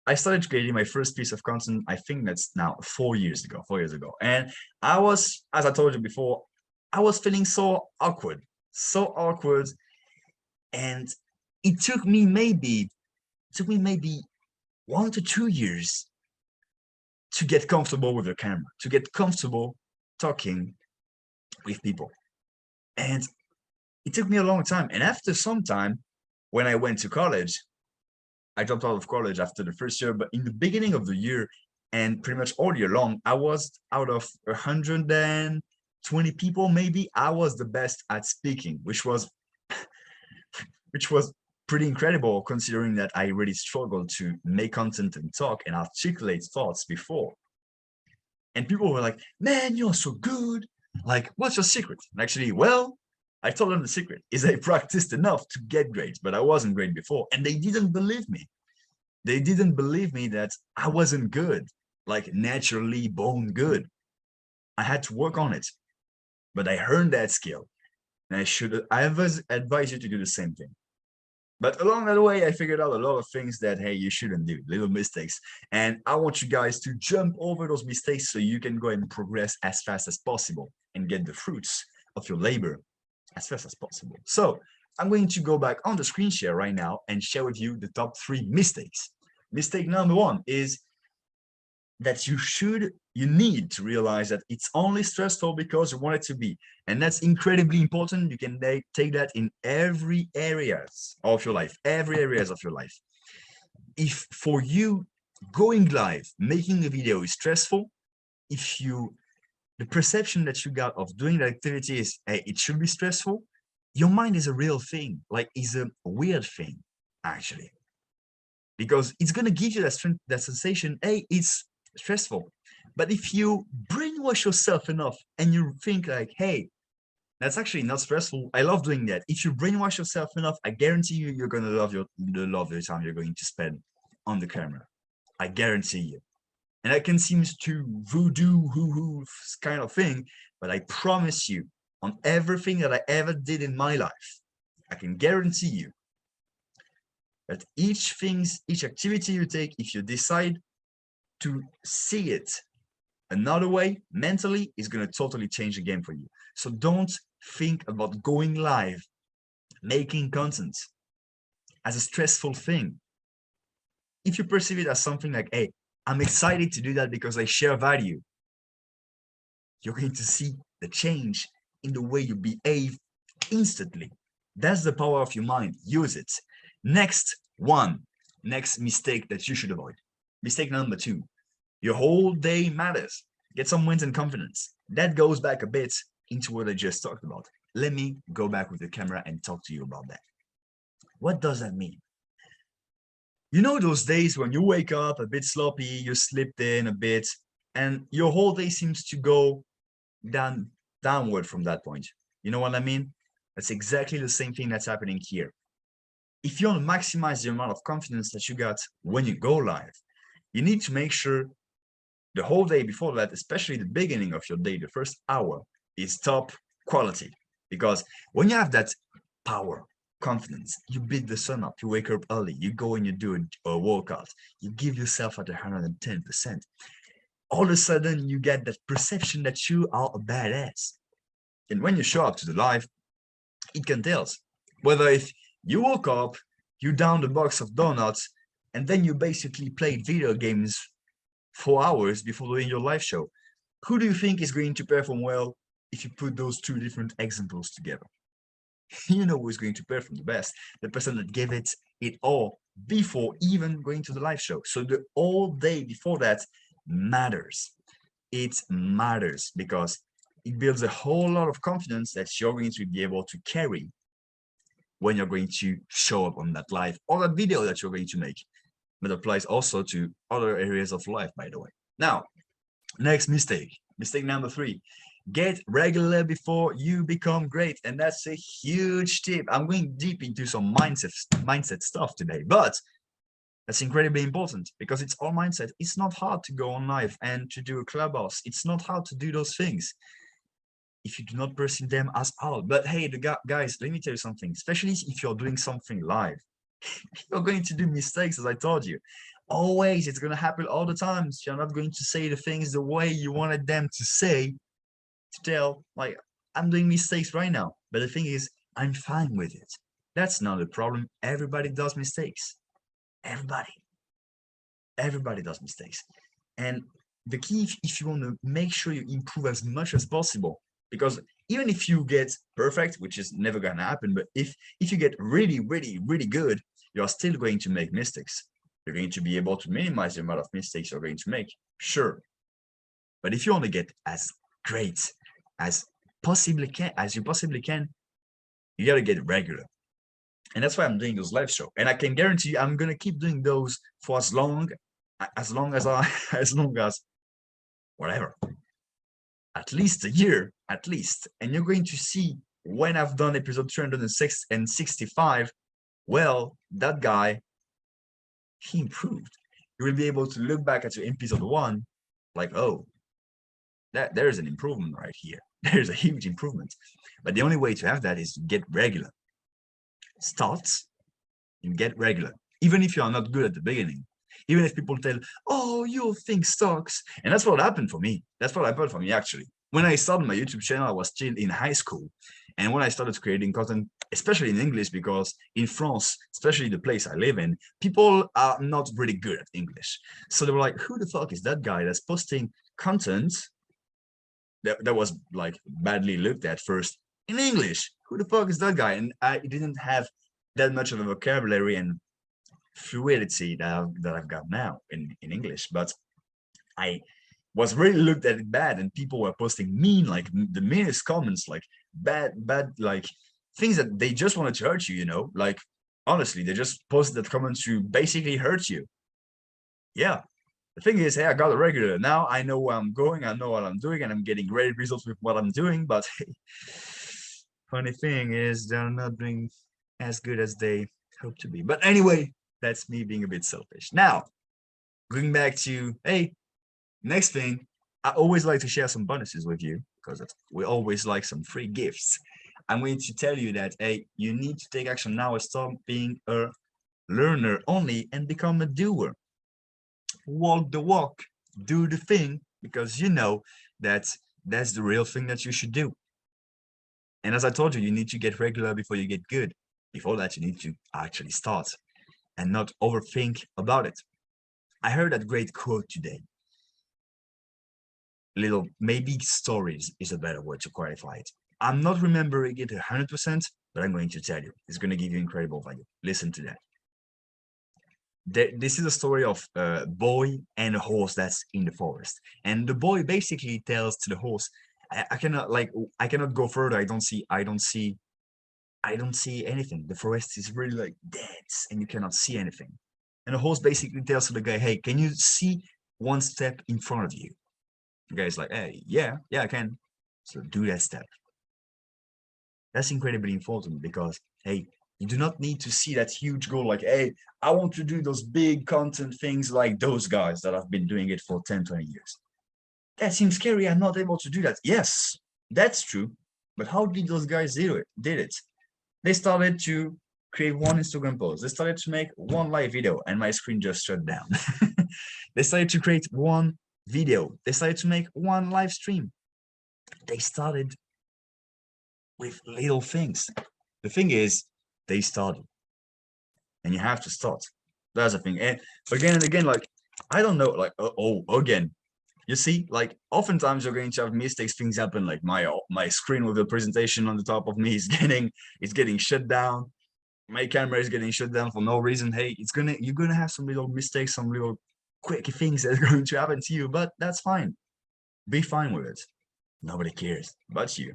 I started creating my first piece of content, I think that's now 4 years ago, 4 years ago. And I was, as I told you before, I was feeling so awkward, so awkward. And it took me maybe 1 to 2 years to get comfortable with the camera, to get comfortable talking with people. And it took me a long time. And after some time, when I went to college, I dropped out of college after the first year, but in the beginning of the year and pretty much all year long, I was out of 120 people, maybe I was the best at speaking, which was pretty incredible considering that I really struggled to make content and talk and articulate thoughts before. And people were like, man, you're so good. Like, what's your secret? And actually, well, I told them the secret is I practiced enough to get great, but I wasn't great before. And they didn't believe me. They didn't believe me that I wasn't good, like naturally born good. I had to work on it, but I earned that skill. And I advise you to do the same thing. But along that way, I figured out a lot of things that, hey, you shouldn't do, little mistakes. And I want you guys to jump over those mistakes so you can go and progress as fast as possible and get the fruits of your labor as fast as possible. So I'm going to go back on the screen share right now and share with you the top 3 mistakes. Mistake number 1 is that you need to realize that it's only stressful because you want it to be. And that's incredibly important. You can take that in every areas of your life, If for you going live, making a video is stressful, the perception that you got of doing that activity is, hey, it should be stressful, your mind is a real thing, like is a weird thing, actually. Because it's going to give you that sensation, hey, it's stressful. But if you brainwash yourself enough and you think like, hey, that's actually not stressful, I love doing that. If you brainwash yourself enough, I guarantee you're going to love the time you're going to spend on the camera. I guarantee you. And that can seem too voodoo, hoo-hoo kind of thing, but I promise you, on everything that I ever did in my life, I can guarantee you that each activity you take, if you decide to see it another way mentally, is going to totally change the game for you. So don't think about going live, making content as a stressful thing. If you perceive it as something like, hey, I'm excited to do that because I share value, you're going to see the change in the way you behave instantly. That's the power of your mind. Use it. Next mistake that you should avoid. Mistake number 2, your whole day matters. Get some wins and confidence. That goes back a bit into what I just talked about. Let me go back with the camera and talk to you about that. What does that mean? You know those days when you wake up a bit sloppy, you slipped in a bit, and your whole day seems to go downward from that point. You know what I mean? That's exactly the same thing that's happening here. If you want to maximize the amount of confidence that you got when you go live, you need to make sure the whole day before that, especially the beginning of your day, the first hour, is top quality. Because when you have that power, confidence, you beat the sun up, you wake up early, you go and you do a workout, you give yourself at 110%. All of a sudden, you get that perception that you are a badass. And when you show up to the live, it can tell. Whether if you woke up, you downed a box of donuts, and then you basically played video games for hours before doing your live show. Who do you think is going to perform well if you put those 2 different examples together? You know who's going to perform the best, the person that gave it all before even going to the live show. So the whole day before that matters. It matters because it builds a whole lot of confidence that you're going to be able to carry when you're going to show up on that live or that video that you're going to make. That applies also to other areas of life, by the way. Now, next mistake number 3. Get regular before you become great. And that's a huge tip. I'm going deep into some mindset stuff today, but that's incredibly important because it's all mindset. It's not hard to go on live and to do a clubhouse. It's not hard to do those things if you do not perceive them as hard. But hey, guys, let me tell you something, especially if you're doing something live, you're going to do mistakes, as I told you. Always, it's going to happen all the time. So you're not going to say the things the way you wanted them to say, to tell, like, I'm doing mistakes right now. But the thing is, I'm fine with it. That's not a problem. Everybody does mistakes. Everybody. Everybody does mistakes. And the key, if you want to make sure you improve as much as possible, because even if you get perfect, which is never going to happen, but if you get really, really, really good, you're still going to make mistakes. You're going to be able to minimize the amount of mistakes you're going to make, sure. But if you want to get as great as you possibly can, you got to get regular. And that's why I'm doing those live shows. And I can guarantee you, I'm going to keep doing those for as long as whatever, at least a year, at least. And you're going to see when I've done episode 306 and 65, well, that guy, he improved. You will be able to look back at your episode 1, like, oh, there's an improvement right here. There's a huge improvement. But the only way to have that is to get regular. Start and get regular. Even if you are not good at the beginning. Even if people tell, oh, your thing sucks. And that's what happened for me. That's what happened for me, actually. When I started my YouTube channel, I was still in high school. And when I started creating content, especially in English, because in France, especially the place I live in, people are not really good at English. So they were like, who the fuck is that guy that's posting content that was like badly looked at first in English? Who the fuck is that guy? And I didn't have that much of a vocabulary and fluidity that I've got now in English, but I was really looked at it bad, and people were posting mean, like the meanest comments, like bad, like things that they just wanted to hurt you, you know, like honestly, they just posted that comment to basically hurt you. Yeah. The thing is, hey, I got a regular. Now I know where I'm going, I know what I'm doing, and I'm getting great results with what I'm doing, but hey, funny thing is they're not doing as good as they hope to be. But anyway, that's me being a bit selfish. Now, going back to, hey, next thing, I always like to share some bonuses with you because we always like some free gifts. I'm going to tell you that, hey, you need to take action now and stop being a learner only and become a doer. Walk the walk, do the thing, because you know that that's the real thing that you should do. And as I told you, you need to get regular before you get good. Before that, you need to actually start and not overthink about it. I heard that great quote today. Maybe stories is a better word to qualify it. I'm not remembering it 100%, but I'm going to tell you. It's going to give you incredible value. Listen to that. This is a story of a boy and a horse that's in the forest. And the boy basically tells to the horse, I cannot go further. I don't see anything. The forest is really like dense and you cannot see anything. And the horse basically tells to the guy, hey, can you see one step in front of you? The guy's like, hey, yeah, I can. So do that step. That's incredibly important because, hey, you do not need to see that huge goal like, hey, I want to do those big content things like those guys that have been doing it for 10, 20 years. That seems scary. I'm not able to do that. Yes, that's true. But how did those guys do it? They started to create one Instagram post. They started to make one live video and my screen just shut down. They started to create one video. They started to make one live stream. They started with little things. The thing is, they started. And you have to start. That's the thing. And again and again, like, I don't know, like, again. You see, like, oftentimes you're going to have mistakes, things happen, like my screen with the presentation on the top of me is getting shut down. My camera is getting shut down for no reason. Hey, you're gonna have some little mistakes, some little quirky things that are going to happen to you, but that's fine. Be fine with it. Nobody cares but you.